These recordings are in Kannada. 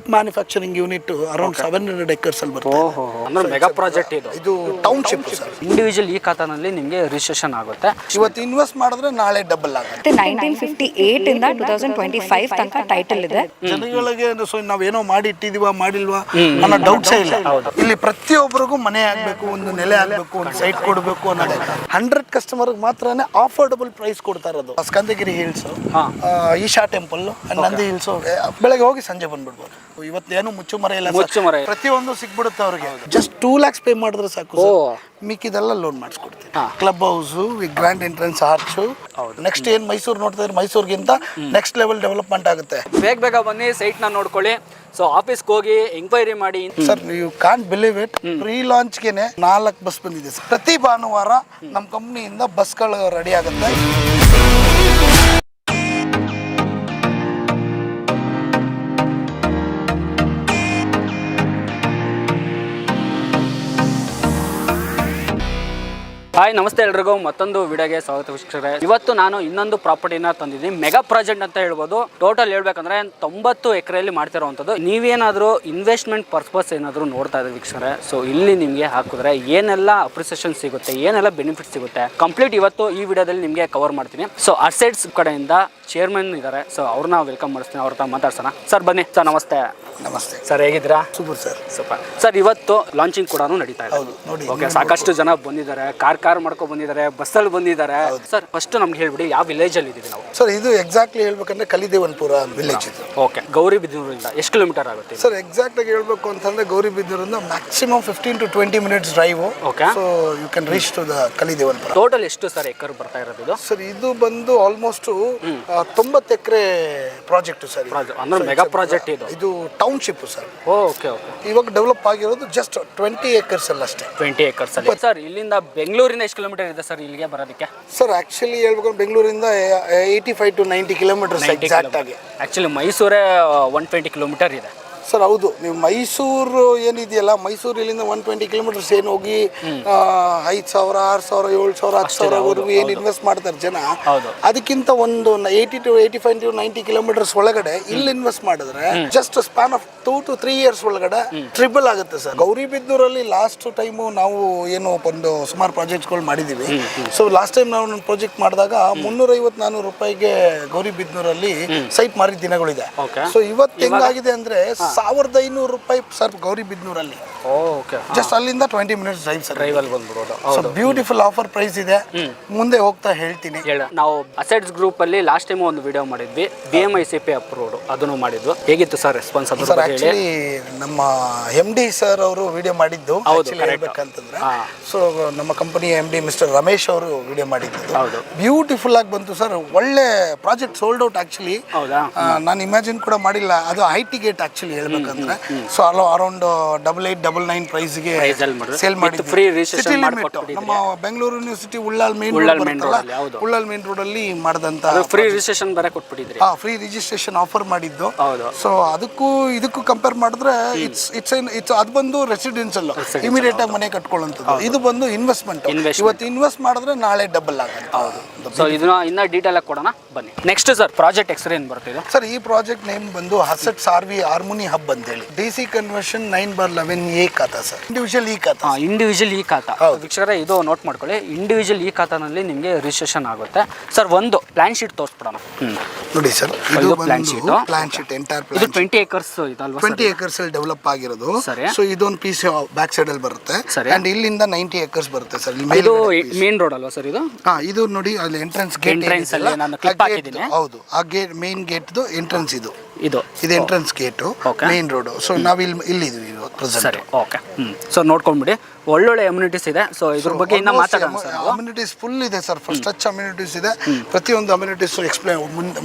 Bulk manufacturing unit around 700 acres ಅಲ್ಲಿ ಬರುತ್ತೆ. ಅಂದ್ರೆ ಮೆಗಾ ಪ್ರಾಜೆಕ್ಟ್ ಇದು ಟೌನ್ಶಿಪ್ ಸರ್. ಇಂಡಿವಿಜುವಲ್ ಈ ಖಾತಾನಲ್ಲಿ ನಿಮಗೆ ರಿಜಿಸ್ಟ್ರೇಷನ್ ಆಗುತ್ತೆ. ಇವತ್ತು ಇನ್ವೆಸ್ಟ್ ಮಾಡಿದ್ರೆ ನಾಳೆ ಡಬಲ್ ಆಗುತ್ತೆ. 1958 ಇಂದ 2025 ತನಕ ಟೈಟಲ್ ಇದೆ. ಜನಗಳಿಗೆ ನಾವೇನೋ ಮಾಡಿ ಇಟ್ಟಿದೀವಾ ಮಾಡಿಲ್ವಾ ಅನ್ನೋ ಡೌಟ್ಸೇ ಇಲ್ಲ. ಇಲ್ಲಿ ಪ್ರತಿಯೊಬ್ಬರಿಗೂ ಮನೆ ಆಗ್ಬೇಕು, ಒಂದು ನೆಲೆ ಆಗ್ಬೇಕು, ಒಂದು ಸೈಟ್ ಕೊಡಬೇಕು ಅನ್ನೋದೇ 100 ಕಸ್ಟಮರ್ ಮಾತ್ರನೇ ಆಫೋರ್ಡಬಲ್ ಪ್ರೈಸ್ ಕೊಡ್ತಾ ಇರೋದು. Skandagiri hills, Isha temple, Nandi hills ಬೆಳಗ್ಗೆ ಹೋಗಿ ಸಂಜೆ ಬಂದ್ಬಿಡ್ಬೋದು. ಇವತ್ತೇನು ಮುಚ್ಚುಮರೆ ಇಲ್ಲ, ಪ್ರತಿಯೊಂದು ಸಿಗ್ಬಿಡುತ್ತೆ ಅವ್ರಿಗೆ. ಜಸ್ಟ್ 2 lakhs ಪೇ ಮಾಡಿದ್ರೆ ಸಾಕು, ಮಿಕ್ಕಿದೆಲ್ಲ ಲೋನ್ ಮಾಡಿಸ್ಕೊಡ್ತೀವಿ. Club house, grand entrance arch. Next ಏನ್ ಮೈಸೂರು ನೋಡ್ತಾ ಇದ್ರೆ ಮೈಸೂರಿಗಿಂತ ನೆಕ್ಸ್ಟ್ ಲೆವೆಲ್ ಡೆವಲಪ್ಮೆಂಟ್ ಆಗುತ್ತೆ. ಬೇಗ ಬನ್ನಿ, ಸೈಟ್ ನ ನೋಡ್ಕೊಳ್ಳಿ. ಸೊ ಆಫೀಸ್ಗೆ ಹೋಗಿ ಎಂಕ್ವೈರಿ ಮಾಡಿ. Sir, you can't believe it, pre ಲಾಂಚ್ಗೆನೆ 4 ಬಸ್ ಬಂದಿದೆ ಸರ್. ಪ್ರತಿ ಭಾನುವಾರ ನಮ್ಮ ಕಂಪ್ನಿಯಿಂದ ಬಸ್ಗಳು ರೆಡಿ ಆಗುತ್ತೆ. ಹಾಯ್, ನಮಸ್ತೆ ಎಲ್ರಿಗೂ. ಮತ್ತೊಂದು ವಿಡಿಯೋಗೆ ಸ್ವಾಗತ ವೀಕ್ಷಕರೇ. ಇವತ್ತು ನಾನು ಇನ್ನೊಂದು ಪ್ರಾಪರ್ಟಿನ ತಂದಿದ್ದೀನಿ. ಮೆಗಾ ಪ್ರಾಜೆಕ್ಟ್ ಅಂತ ಹೇಳ್ಬೋದು. ಟೋಟಲ್ ಹೇಳ್ಬೇಕಂದ್ರೆ 90 ಎಕರೆಯಲ್ಲಿ ಮಾಡ್ತಿರೋವಂಥದ್ದು. ನೀವೇನಾದರೂ ಇನ್ವೆಸ್ಟ್ಮೆಂಟ್ ಪರ್ಪಸ್ ಏನಾದರೂ ನೋಡ್ತಾ ಇದ್ದೀವಿ ವೀಕ್ಷಕರೇ, ಸೊ ಇಲ್ಲಿ ನಿಮಗೆ ಹಾಕಿದ್ರೆ ಏನೆಲ್ಲ ಅಪ್ರಿಸಿಯೇಷನ್ ಸಿಗುತ್ತೆ, ಏನೆಲ್ಲ ಬೆನಿಫಿಟ್ ಸಿಗುತ್ತೆ, ಕಂಪ್ಲೀಟ್ ಇವತ್ತು ಈ ವಿಡಿಯೋದಲ್ಲಿ ನಿಮಗೆ ಕವರ್ ಮಾಡ್ತೀನಿ. ಸೊ ಅಸೆಟ್ಸ್ ಕಡೆಯಿಂದ ಚೇರ್ಮನ್ ಇದ್ದಾರೆ, ಸೊ ಅವ್ರನ್ನ ವೆಲ್ಕಮ್ ಮಾಡಿಸ್ತೀನಿ. ಅವ್ರ ಹತ್ರ ಮಾತಾಡ್ಸೋಣ. ಸರ್ ಬನ್ನಿ. ಸರ್ ನಮಸ್ತೆ. ನಮಸ್ತೆ ಸರ್, ಹೇಗಿದ್ದೀರಾ? Super sir. Super sir. ಇವತ್ತು ಲಾಂಚಿಂಗ್ ಕೂಡ ನಡೀತಾ ಇದೆ. ನೋಡಿ, ಓಕೆ, ಸಾಕಷ್ಟು ಜನ ಬಂದಿದ್ದಾರೆ, ಕಾರ್ ಮಾಡ್ಕೊಂಡು ಬಂದಿದ್ದಾರೆ, ಬಸ್ಸಲ್ಲಿ ಬಂದಿದ್ದಾರೆ. ಸರ್ ಫಸ್ಟ್ ನಮ್ಗೆ ಹೇಳ್ಬಿಡಿ, ಯಾವ ವಿಲೇಜ್ ಅಲ್ಲಿ ಇದೀವಿ ನಾವು? ಸರ್, ಇದು ಎಕ್ಸಾಕ್ಟ್ಲಿ ಹೇಳ್ಬೇಕಂದ್ರೆ ಕಲಿದೇವನ್ಪುರ ವಿಲೇಜ್ ಇದು. ಓಕೆ, ಗೌರಿಬಿದನೂರಿಂದ ಎಷ್ಟು ಕಿಲೋಮೀಟರ್ ಆಗುತ್ತೆ ಸರ್? ಎಕ್ಸಾಕ್ಟ್ ಆಗಿ ಹೇಳ್ಬೇಕು ಅಂತಂದ್ರೆ ಗೌರಿಬಿದನೂರಿಂದ maximum 15 to 20 minutes drive. Okay, so you can reach to the Kalidevanpura. Total ಎಷ್ಟು ಸರ್ ಎಕರ್ ಬರ್ತಾ ಇರೋದು ಇದು? ಸರ್, ಇದು ಬಂದು ಆಲ್ಮೋಸ್ಟ್ 90 ಎಕರೆ ಪ್ರಾಜೆಕ್ಟ್ ಸರ್. ಅಂದ್ರೆ ಮೆಗಾ ಪ್ರಾಜೆಕ್ಟ್ ಇದು. ಇದು ಟೌನ್ಶಿಪ್ ಸರ್. Okay okay. ಇವಾಗ ಡೆವಲಪ್ ಆಗಿರೋದು ಜಸ್ಟ್ 20 acres ಅಲ್ಲಿ ಅಷ್ಟೇ. 20 acres ಅಲ್ಲಿ. ಸರ್, ಇಲ್ಲಿಂದ ಬೆಂಗಳೂರಿಂದ ಎಷ್ಟು ಕಿಲೋಮೀಟರ್ ಇದೆ ಸರ್ ಇಲ್ಲಿಗೆ ಬರೋದಕ್ಕೆ? ಸರ್, ಆಕ್ಚುಲಿ ಹೇಳ್ಬೇಕು ಬೆಂಗಳೂರಿಂದ 85 to 90 kilometers ಎಕ್ಸಾಕ್ಟ್ ಆಗಿ. ಆಕ್ಚುಲಿ ಮೈಸೂರೇ 120 ಕಿಲೋಮೀಟರ್ ಇದೆ. ಸರ್ ಹೌದು, ನೀವು ಮೈಸೂರು ಏನಿದೆಯಲ್ಲ, ಮೈಸೂರು ಇಲ್ಲಿಂದ 120 kilometers ಏನು ಹೋಗಿ 5,000, 6,000, 7,000, 10,000ವರೆಗೂ ಏನು ಇನ್ವೆಸ್ಟ್ ಮಾಡ್ತಾರೆ ಜನ, ಅದಕ್ಕಿಂತ ಒಂದು 80 to 85 to 90 kilometers ಒಳಗಡೆ ಇಲ್ಲಿ ಇನ್ವೆಸ್ಟ್ ಮಾಡಿದ್ರೆ just span of 2 to 3 years ಒಳಗಡೆ ಟ್ರಿಬಲ್ ಆಗುತ್ತೆ ಸರ್. ಗೌರಿಬಿದನೂರಲ್ಲಿ ಲಾಸ್ಟ್ ಟೈಮು ನಾವು ಏನು ಒಂದು ಸುಮಾರು ಪ್ರಾಜೆಕ್ಟ್ಸ್ಗಳು ಮಾಡಿದ್ದೀವಿ. ಸೊ ಲಾಸ್ಟ್ ಟೈಮ್ ನಾವು ಒಂದು ಪ್ರಾಜೆಕ್ಟ್ ಮಾಡಿದಾಗ 350-400 ರೂಪಾಯಿಗೆ ಗೌರಿಬಿದನೂರಲ್ಲಿ ಸೈಟ್ ಮಾರಿದ ದಿನಗಳಿದೆ. ಸೊ ಇವತ್ತು ಹೆಂಗಾಗಿದೆ ಅಂದ್ರೆ 1,500 ರೂಪಾಯಿ ಸರ್ ಗೌರಿಬಿದನೂರಲ್ಲಿ. ಜಸ್ಟ್ ಅಲ್ಲಿಂದ 20 minutes ಡ್ರೈವ್ ಸರ್. ಡ್ರೈವಲ್ಲಿ ಬಂದ್ಬಿಡೋದು. ಸೊ ಬ್ಯೂಟಿಫುಲ್ ಆಫರ್ ಪ್ರೈಸ್ ಇದೆ, ಮುಂದೆ ಹೋಗ್ತಾ ಹೇಳ್ತೀನಿ. ನಾವು ಅಸೆಟ್ಸ್ ಗ್ರೂಪ್ ಅಲ್ಲಿ ಲಾಸ್ಟ್ ಟೈಮ್ ಒಂದು ವಿಡಿಯೋ ಮಾಡಿದ್ವಿ, BMICP ಅಪ್ರೂವ್ಡ್, ಅದನ್ನು ಮಾಡಿದ್ವಿ. ಹೇಗಿತ್ತು ಸರ್ ರೆಸ್ಪಾನ್ಸ್? ಸರ್ ಆಕ್ಚುಲಿ ನಮ್ಮ MD ಸರ್ ಅವರು ವಿಡಿಯೋ ಮಾಡಿದ್ದು ಹೇಳ್ಬೇಕಂತಂದ್ರೆ, ಸೊ ನಮ್ಮ ಕಂಪನಿ MD ಮಿಸ್ಟರ್ ರಮೇಶ್ ಅವರು ವಿಡಿಯೋ ಮಾಡಿದ್ದು ಬ್ಯೂಟಿಫುಲ್ ಆಗಿ ಬಂತು ಸರ್. ಒಳ್ಳೆ ಪ್ರಾಜೆಕ್ಟ್ ಸೋಲ್ಡ್ ಔಟ್. ಆಕ್ಚುಲಿ ನಾನು ಇಮ್ಯಾಜಿನ್ ಕೂಡ ಮಾಡಿಲ್ಲ. ಅದು IT ಗೇಟ್ ಆಕ್ಚುಲಿ ಹೇಳ್ಬೇಕಂದ್ರೆ. ಸೊ ಅರೌಂಡ್ 8899 ಪ್ರೈಸ್ಗೆ ಸೇಲ್ ಮಾಡಿ ನಮ್ಮ Bengaluru university Ullal main road ಅಲ್ಲಿ ಮಾಡಿದಂತ ಫ್ರೀ ರಿಜಿಸ್ಟ್ರೇಷನ್ ಬೇರೆ ಕೊಟ್ಬಿಟ್ಟಿದ್ರಿ. ಫ್ರೀ ರಿಜಿಸ್ಟ್ರೇಷನ್ ಆಫರ್ ಮಾಡಿದ್ದು. ಸೊ ಇದಕ್ಕೂ ಕಂಪೇರ್ ಮಾಡಿದ್ರೆ ಇಟ್ಸ್ ಅದು ಬಂದು ರೆಸಿಡೆನ್ಷಿಯಲ್, ಇಮಿಡಿಯೇಟ್ ಆಗಿ ಮನೆ ಕಟ್ಕೊಳ್ಳುವಂಥದ್ದು. ಇದು ಬಂದು ಇನ್ವೆಸ್ಟ್ಮೆಂಟ್. ಇವತ್ತು ಇನ್ವೆಸ್ಟ್ ಮಾಡಿದ್ರೆ ನಾಳೆ ಡಬಲ್ ಆಗುತ್ತೆ. ಸೊ ಇದನ್ನ ಇನ್ನ ಡೀಟೇಲ್ ಆಗಿ ಕೊಡೋಣ ಬನ್ನಿ. ನೆಕ್ಸ್ಟ್ ಸರ್, ಪ್ರಾಜೆಕ್ಟ್ ಹೆಸರು ಏನು ಬರ್ತಿದೆ ಸರ್? ಈ ಪ್ರಾಜೆಕ್ಟ್ ನೇಮ್ ಬಂದು ಅಸೆಟ್ಸ್ RV ಹಾರ್ಮೋನಿ ಹಬ್ ಅಂತ ಹೇಳಿ. DC ಕನ್ವರ್ಷನ್ 9/11A ಖಾತಾ ಸರ್. ಇಂಡಿವಿಜುವಲ್ ಈ ಖಾತಾ. ಇಂಡಿವಿಜುವಲ್ ಈ ಖಾತಾ ವೀಕ್ಷಕರೇ, ಇದು ನೋಟ್ ಮಾಡ್ಕೊಳ್ಳಿ. ಇಂಡಿವಿಜುವಲ್ ಈ ಖಾತಾನಲ್ಲಿ ನಿಮಗೆ ರಿಜಿಸ್ಟ್ರೇಷನ್ ಆಗುತ್ತೆ. ಸರ್, ಒಂದು ಪ್ಲಾನ್ ಶೀಟ್ ತೋರಿಸ್ಬಿಡೋಣ. ನೋಡಿ ಸರ್, ಇದು ಪ್ಲಾನ್ ಶೀಟ್ ಎಂಟೈರ್ ಪ್ಲಾನ್. ಇದು 20 acres ಇದಲ್ವಾ? 20 acres ಅಲ್ಲಿ ಡೆವಲಪ್ ಆಗಿರೋದು. ಸೊ ಇದೊಂದು ಪೀಸ್ ಬ್ಯಾಕ್ ಸೈಡ್ ಅಲ್ಲಿ ಬರುತ್ತೆ. ಅಂಡ್ ಇಲ್ಲಿಂದ 90 acres ಬರುತ್ತೆ ಸರ್. ಇದು ಮೇನ್ ರೋಡ್ ಅಲ್ವಾ ಸರ್ ಇದು? ಇದು ನೋಡಿ, ಅಲ್ಲಿ ಎಂಟ್ರೆನ್ಸ್ ಗೇಟ್. ಹೌದು, ಆ ಗೇಟ್ ಮೇನ್ ಗೇಟ್ ಎಂಟ್ರೆನ್ಸ್ ಇದು entrance gate, main road. So ನಾವು ಇಲ್ಲಿದ್ದೀವಿ ಪ್ರೆಸೆಂಟ್. ಓಕೆ, ಸೊ ನೋಡ್ಕೊಂಡ್ಬಿಡಿ. ಒಳ್ಳೊಳ್ಳೆ ಅಮ್ಯುನಿಟೀಸ್ ಇದೆ. ಸೊ ಇದ್ರ ಬಗ್ಗೆ ಇನ್ನ ಮಾತಾಡೋಣ. ಅಮ್ಯುನಿಟೀಸ್ ಫುಲ್ ಇದೆ ಸರ್. ಫಸ್ಟ್ ಟಚ್ ಅಮ್ಯುನಿಟೀಸ್ ಇದೆ. ಪ್ರತಿಯೊಂದು ಅಮ್ಯುನಿಟೀಸ್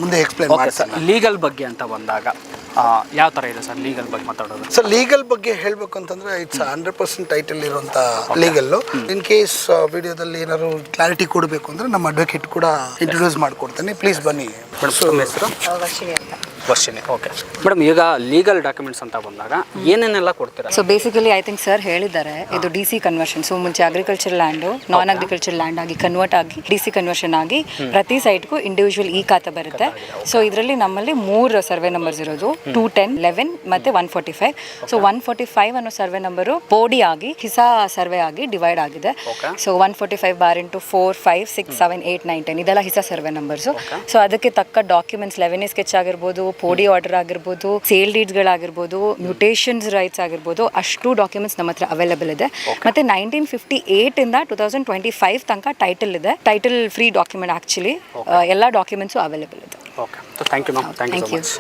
ಮುಂದೆ ಎಕ್ಸ್ಪ್ಲೈನ್ ಮಾಡ್ತೀನಿ. ಲೀಗಲ್ ಬಗ್ಗೆ ಅಂತ ಬಂದಾಗ ಯಾವ ತರ ಇದೆ ಸರ್ ಲೀಗಲ್ ಬಗ್ಗೆ ಮಾತಾಡೋದು? ಸರ್, ಲೀಗಲ್ ಬಗ್ಗೆ ಹೇಳ್ಬೇಕು ಅಂತಂದ್ರೆ ಇಟ್ಸ್ 100% ಟೈಟಲ್ ಇರುವಂತ ಲೀಗಲ್. ಇನ್ ಕೇಸ್ ವಿಡಿಯೋದಲ್ಲಿ ಏನಾದ್ರು ಕ್ಲಾರಿಟಿ ಕೊಡಬೇಕು ಅಂದ್ರೆ ನಮ್ಮ ಅಡ್ವೊಕೇಟ್ ಕೂಡ ಇಂಟ್ರೊಡ್ಯೂಸ್ ಮಾಡ್ಕೊಡ್ತೇನೆ. ಪ್ಲೀಸ್ ಬನ್ನಿ. ಹೆಸರು ವರ್ಷಿನಿ. ಓಕೆ ಮೇಡಮ್, ಈಗ ಲೀಗಲ್ ಡಾಕ್ಯುಮೆಂಟ್ಸ್ ಅಂತ ಬಂದಾಗ ಏನೇನೆಲ್ಲ ಕೊಡ್ತೀರಾ? So basically I think sir ಹೇಳಿದ್ದಾರೆ, ಇದು DC ಕನ್ವರ್ಷನ್. ಸೊ ಮುಂಚೆ ಅಗ್ರಿಕಲ್ಚರ್ ಲ್ಯಾಂಡು ನಾನ್ ಅಗ್ರಿಕಲ್ಚರ್ ಲ್ಯಾಂಡ್ ಆಗಿ ಕನ್ವರ್ಟ್ ಆಗಿ DC ಕನ್ವರ್ಷನ್ ಆಗಿ ಪ್ರತಿ ಸೈಟ್ಗೂ ಇಂಡಿವಿಜುವಲ್ ಈ ಖಾತೆ ಬರುತ್ತೆ. ಸೊ ಇದರಲ್ಲಿ ನಮ್ಮಲ್ಲಿ 3 ಸರ್ವೆ ನಂಬರ್ಸ್ ಇರೋದು, 210, 11 ಮತ್ತೆ 145. ಸೊ 145 ಅನ್ನೋ ಸರ್ವೆ ನಂಬರು ಬೋಡಿ ಆಗಿ ಹಿಸಾ ಸರ್ವೆ ಆಗಿ ಡಿವೈಡ್ ಆಗಿದೆ. ಸೊ 145/4, 5, 6, 7, 8, 9, 10 ಇದೆಲ್ಲ ಹಿಸಾ ಸರ್ವೆ ನಂಬರ್ಸು. ಸೊ ಅದಕ್ಕೆ ತಕ್ಕ ಡಾಕ್ಯುಮೆಂಟ್ಸ್ 11A ಸ್ಕೆಚ್ ಆಗಿರ್ಬೋದು, ಪೋಡಿ ಆರ್ಡರ್ ಆಗಿರ್ಬೋದು, ಸೇಲ್ ಡೀಡ್ಸ್ಗಳಾಗಿರ್ಬೋದು, ಮ್ಯೂಟೇಷನ್ಸ್ ರೈಟ್ಸ್ ಆಗಿರ್ಬೋದು, ಅಷ್ಟು ಡಾಕ್ಯುಮೆಂಟ್ಸ್ ನಮ್ಮ ಹತ್ರ ಅವೈಲೇಬಲ್ ಇದೆ. ಮತ್ತೆ 1958 ಇಂದ 2025 ತನಕ ಟೈಟಲ್ ಇದೆ. ಟೈಟಲ್ ಫ್ರೀ ಡಾಕ್ಯುಮೆಂಟ್ ಆಕ್ಚುಲಿ ಎಲ್ಲ ಡಾಕ್ಯುಮೆಂಟ್ಸು ಅವೈಲೇಬಲ್ ಇದೆ. Okay, thank you ma'am, thank you so much.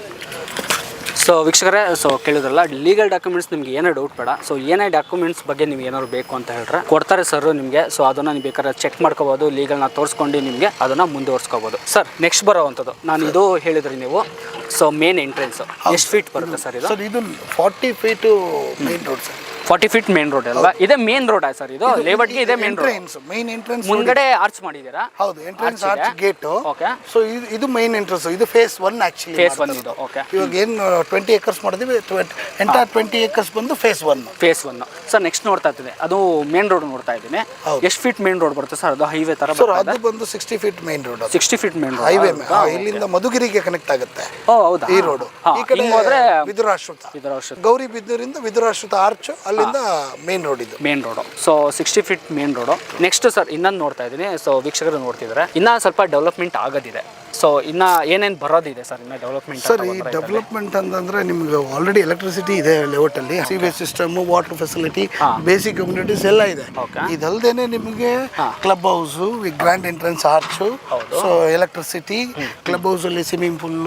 So ವೀಕ್ಷಕರೇ, ಸೊ ಕೇಳಿದ್ರಲ್ಲ, ಲೀಗಲ್ ಡಾಕ್ಯುಮೆಂಟ್ಸ್ ನಿಮ್ಗೆ ಏನೇ ಡೌಟ್ ಬೇಡ. ಸೊ ಏನೇ ಡಾಕ್ಯುಮೆಂಟ್ಸ್ ಬಗ್ಗೆ ನೀವು ಏನಾದ್ರು ಬೇಕು ಅಂತ ಹೇಳಿದ್ರೆ ಕೊಡ್ತಾರೆ ಸರ್ ನಿಮಗೆ. ಸೊ ಅದನ್ನು ನೀವು ಬೇಕಾದ್ರೆ ಚೆಕ್ ಮಾಡ್ಕೋಬೋದು, ಲೀಗಲ್ನ ತೋರಿಸ್ಕೊಂಡು ನಿಮಗೆ ಅದನ್ನು ಮುಂದುವರ್ಸ್ಕೋಬೋದು. ಸರ್ ನೆಕ್ಸ್ಟ್ ಬರೋವಂಥದ್ದು, ನಾನು ಇದು ಹೇಳಿದ್ರಿ ನೀವು, ಸೊ ಮೇನ್ ಎಂಟ್ರೆನ್ಸ್ ಎಷ್ಟು ಫೀಟ್ ಬರುತ್ತೆ ಸರ್ ಇದು? ಸರ್ ಇದು 40 feet main road sir. 40 feet main road ಅಲ್ವಾ? ಇದೇ ಮೇನ್ ರೋಡ್ ಸರ್ ಇದು? ಲೇಔಟ್ಗೆ ಇದೆ ಮೇನ್ ರೋಡ್. ಮೇನ್ ಎಂಟ್ರೆನ್ಸ್ ಮುಂಗಡೆ ಆರ್ಚ್ ಮಾಡಿದ್ದೀರಾ? ಹೌದು, entrance arch gate. Okay. So ಇದು ಮೇನ್ ಎಂಟ್ರೆನ್ಸ್. ಇದು ಫೇಸ್ 1 ಆಕ್ಚುಲಿ. ಫೇಸ್ 1 ಇದು. ಓಕೆ. ಇವಾಗ ಏನು 20 ಎಕರ್ಸ್ ಮಾಡಿದ್ವಿ, ಎಂಟೈರ್ 20 ಎಕರ್ಸ್ ಬಂದು ಫೇಸ್ 1. Phase 1 sir. ನೆಕ್ಸ್ಟ್ ನೋಡ್ತಾ ಇದ್ದೀನಿ, ಅದು ಮೇನ್ ರೋಡ್ ನೋಡ್ತಾ ಇದ್ದೀನಿ. ಎಷ್ಟು ಫೀಟ್ ಮೇನ್ ರೋಡ್ ಬರುತ್ತೆ ಸರ್? ಅದು ಹೈವೇ ತರ ಸರ್? ಅದು ಬಂದು 60 feet main road. 60 feet main road highway. ಇಲ್ಲಿಂದ ಮಧುಗಿರಿಗೆ ಕನೆಕ್ಟ್ ಆಗುತ್ತೆ. ಓ ಹೌದಾ? ಈ ರೋಡ್ ಈ ಕಡೆ ಹೋದ್ರೆ ವಿದುರಾಶ್ರುತ, ಗೌರಿಬಿದನೂರಿಂದ ವಿದುರಾಶ್ರುತ ಆರ್ಚ್, ಅಲ್ಲಿಂದ ಮೇನ್ ರೋಡ್ ಇದು. Main road. So 60 feet main road. Next sir ಇನ್ನೊಂದು ನೋಡ್ತಾ ಇದ್ದೀನಿ. ಸೊ ವೀಕ್ಷಕರು ನೋಡ್ತಿದ್ರೆ ಇನ್ನ ಸ್ವಲ್ಪ ಡೆವಲಪ್ಮೆಂಟ್ ಆಗೋದಿದೆ. ಸೊ ಇನ್ನ ಏನೇನು ಬರೋದಿದೆ ಸರ್ ಇನ್ನ ಡೆವಲಪ್ಮೆಂಟ್? ಸರ್ ಈ ಡೆವಲಪ್ಮೆಂಟ್ ಅಂತಂದ್ರೆ ನಿಮ್ಗೆ ಆಲ್ರೆಡಿ ಎಲೆಕ್ಟ್ರಿಸಿಟಿ ಇದೆ ಲೇಔಟ್ ಅಲ್ಲಿ, sewage system, water facility, basic communities ಎಲ್ಲ ಇದೆ. ಇದಲ್ದೇನೆ ನಿಮಗೆ club house, grand entrance arch, so electricity, club house ಅಲ್ಲಿ ಸ್ವಿಮ್ಮಿಂಗ್ ಪೂಲ್,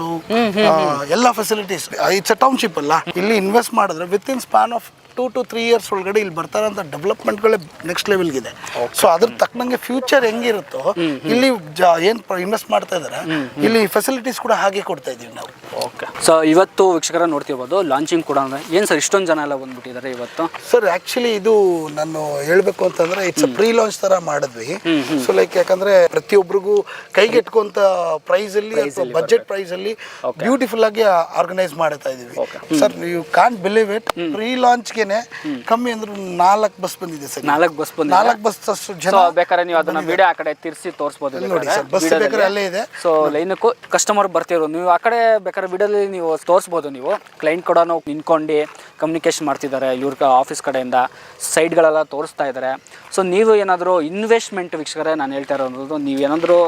ಎಲ್ಲ ಫೆಸಿಲಿಟೀಸ್. ಇಟ್ಸ್ ಅ ಟೌನ್ಶಿಪ್ ಅಲ್ಲ. ಇಲ್ಲಿ ಇನ್ವೆಸ್ಟ್ ಮಾಡಿದ್ರೆ with in span of 2 to 3 years ಒಳಗಡೆ ಇಲ್ಲಿ ಬರ್ತಾರಂತ ಡೆವಲಪ್ಮೆಂಟ್ಗಳೇ ನೆಕ್ಸ್ಟ್ ಲೆವೆಲ್ಗಿದೆ. ಸೊ ಅದ್ರ ತಕ್ಕನಂಗೆ ಫ್ಯೂಚರ್ ಹೆಂಗಿರುತ್ತೋ ಇಲ್ಲಿ ಏನು ಇನ್ವೆಸ್ಟ್ ಮಾಡ್ತಾ ಇದ್ದಾರೆ, ಇಲ್ಲಿ ಫೆಸಿಲಿಟೀಸ್ ಕೂಡ ಹಾಗೆ ಕೊಡ್ತಾ ಇದೀವಿ ನಾವು. ಓಕೆ. ಸೊ ಇವತ್ತು ವೀಕ್ಷಕರ ನೋಡ್ತಿರ್ಬೋದು ಲಾಂಚಿಂಗ್ ಕೂಡ ಏನು ಸರ್ ಇಷ್ಟೊಂದು ಜನ ಎಲ್ಲ ಬಂದ್ಬಿಟ್ಟಿದ್ದಾರೆ ಇವತ್ತು? ಸರ್ ಆಕ್ಚುಲಿ ಇದು ನಾನು ಹೇಳ್ಬೇಕು ಅಂತಂದ್ರೆ ಇಟ್ಸ್ ಪ್ರೀ ಲಾಂಚ್ ತರ ಮಾಡಿದ್ವಿ. ಸೊ ಲೈಕ್ ಯಾಕಂದ್ರೆ ಪ್ರತಿಯೊಬ್ಬರಿಗೂ ಕೈಗೆಟ್ಕೊಂತ ಪ್ರೈಸ್ ಅಲ್ಲಿ ಅಥವಾ ಬಜೆಟ್ ಪ್ರೈಸ್ ಅಲ್ಲಿ ಬ್ಯೂಟಿಫುಲ್ ಆಗಿ ಆರ್ಗನೈಸ್ ಮಾಡ್ತಾ ಇದೀವಿ. Sir you can't believe it, pre ಲಾಂಚ್ಗೆ ಕಮ್ಮಿ ಅಂದ್ರೆ 4 ಬಸ್ ಬಂದಿದೆ ಸರ್. 4 ಬಸ್ ಬಂದಿದೆ. 4 ಬಸ್ ಅಷ್ಟು ಜನ. ಬೇಕಾದ್ರೆ ನೀವು ಅದನ್ನ ವಿಡಿಯೋ ಆ ಕಡೆ ತಿರ್ಸಿ ತೋರಿಸಬಹುದು ನೋಡಿ ಸರ್, ಬಸ್ ಬೇಕಾದ್ರೆ ಅಲ್ಲೇ ಇದೆ. ಸೊ ಲೈನಕ್ಕೂ ಕಸ್ಟಮರ್ ಬರ್ತಿರೋ ನೀವು ಆ ಕಡೆ ಬೇಕಾದ್ರೆ ವಿಡಿಯೋದಲ್ಲಿ ನೀವು ತೋರಿಸಬಹುದು. ನೀವು ಕ್ಲೈಂಟ್ ಕೂಡ ನಿಂತ್ಕೊಂಡು ಕಮ್ಯುನಿಕೇಶನ್ ಮಾಡ್ತಿದ್ದಾರೆ ಇವ್ರ ಆಫೀಸ್ ಕಡೆಯಿಂದ, ಸೈಡ್ಗಳೆಲ್ಲ ತೋರಿಸ್ತಾ ಇದ್ದಾರೆ. ಸೊ ನೀವು ಏನಾದರೂ ಇನ್ವೆಸ್ಟ್ಮೆಂಟ್ ವೀಕ್ಷಕರೇ ನಾನು ಹೇಳ್ತಾ ಇರೋದು, ನೀವೇನಾದರೂ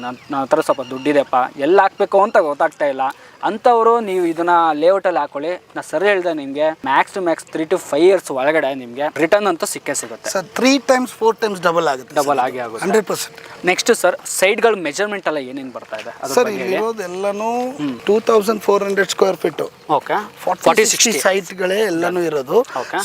ನನ್ನ ಹತ್ರ ಸ್ವಲ್ಪ ದುಡ್ಡಿದೆಪ್ಪ ಎಲ್ಲ ಹಾಕ್ಬೇಕು ಅಂತ ಗೊತ್ತಾಗ್ತಾ ಇಲ್ಲ ಅಂಥವರು ನೀವು ಇದನ್ನ ಲೇಔಟಲ್ಲಿ ಹಾಕೊಳ್ಳಿ. ನಾನು ಸರಿ ಹೇಳಿದೆ, ನಿಮಗೆ Max to Max 3 to 5 years ಒಳಗಡೆ ನಿಮಗೆ ರಿಟರ್ನ್ ಅಂತೂ ಸಿಕ್ಕೇ ಸಿಗುತ್ತೆ ಸರ್. 3 times 4 times ಡಬಲ್ ಆಗುತ್ತೆ. ಡಬಲ್ ಆಗಿ ಆಗುತ್ತೆ 100%. ನೆಕ್ಸ್ಟ್ ಸರ್ ಸೈಡ್ಗಳ ಮೆಜರ್ಮೆಂಟ್ ಎಲ್ಲ ಏನೇನು ಬರ್ತಾ ಇದೆ ಸರ್? ಇಲ್ಲಿರೋದು ಎಲ್ಲಾನು 2400 ಸ್ಕ್ವೇರ್ ಫೀಟ್. ಓಕೆ. 40-60 ಸೈಟ್ಗಳೇ ಎಲ್ಲಾನು ಇರೋದು.